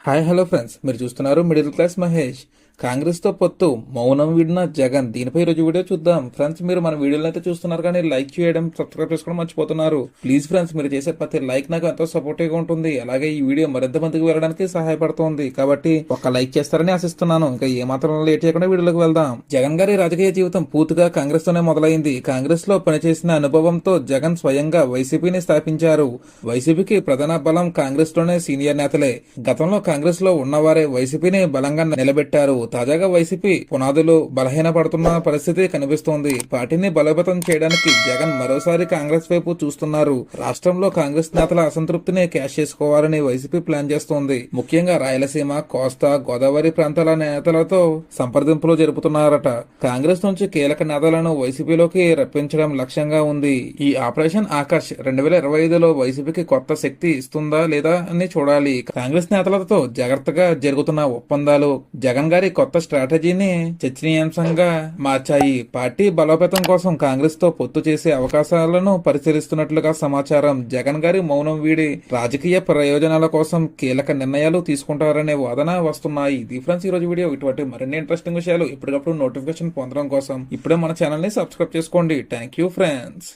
Hi hello friends, మీరు చూస్తున్నారు middle class Mahesh. Congress తో పొత్తు, మౌనం వీడిన జగన్. దీనిపై ఈరోజు వీడియో చూద్దాం. ఫ్రెండ్స్, మీరు మన వీడియోలు అయితే చూస్తున్నారు కానీ లైక్ చేయడం, సబ్స్క్రైబ్ చేసుకోవడం మర్చిపోతున్నారు. ప్లీజ్ ఫ్రెండ్స్, మీరు చేసే ప్రతి లైక్ నాకు ఎంతో సపోర్టివ్ గా ఉంటుంది. అలాగే ఈ వీడియో మరింత మందికి వెళ్ళడానికి సహాయపడుతుంది. కాబట్టి ఒక లైక్ చేస్తారని ఆశిస్తున్నాను. ఇంకా ఏమాత్రం లేట్ చేయకుండా వీడియోలోకి వెళ్దాం. జగన్ గారి రాజకీయ జీవితం పూర్తిగా కాంగ్రెస్ తోనే మొదలైంది. కాంగ్రెస్ లో పనిచేసిన అనుభవంతో జగన్ స్వయంగా వైసీపీని స్థాపించారు. వైసీపీకి ప్రధాన బలం కాంగ్రెస్ లోనే సీనియర్ నేతలే. గతంలో కాంగ్రెస్ లో ఉన్నవారే వైసీపీని బలంగా నిలబెట్టారు. తాజాగా వైసీపీ పునాదులు బలహీనపడుతున్న పరిస్థితి కనిపిస్తోంది. పార్టీని బలోపేతం చేయడానికి జగన్ మరోసారి కాంగ్రెస్ వైపు చూస్తున్నారు. రాష్ట్రంలో కాంగ్రెస్ నేతల అసంతృప్తిని క్యాష్ చేసుకోవాలని వైసీపీ ప్లాన్ చేస్తోంది. ముఖ్యంగా రాయలసీమ, కోస్తా, గోదావరి ప్రాంతాల నేతలతో సంప్రదింపులు జరుపుతున్నారట. కాంగ్రెస్ నుంచి కీలక నేతలను వైసీపీలోకి రప్పించడం లక్ష్యంగా ఉంది. ఈ ఆపరేషన్ ఆకర్ష్ 2025లో వైసీపీకి కొత్త శక్తి ఇస్తుందా లేదా అని చూడాలి. కాంగ్రెస్ నేతలతో జాగ్రత్తగా జరుగుతున్న ఒప్పందాలు జగన్ గారి కొత్త స్ట్రాటజీని చర్చనీయాంశంగా మార్చాయి. పార్టీ బలోపేతం కోసం కాంగ్రెస్ తో పొత్తు చేసే అవకాశాలను పరిశీలిస్తున్నట్లుగా సమాచారం. జగన్ గారి మౌనం వీడి రాజకీయ ప్రయోజనాల కోసం కీలక నిర్ణయాలు తీసుకుంటారనే వాదన వస్తున్నాయి. ఇది ఫ్రెండ్స్ ఈ రోజు వీడియో. ఇటువంటి మరిన్ని ఇంట్రెస్టింగ్ విషయాలు ఎప్పటికప్పుడు నోటిఫికేషన్ పొందడం కోసం ఇప్పుడే మన ఛానల్ ని సబ్స్క్రైబ్ చేసుకోండి. Thank you friends.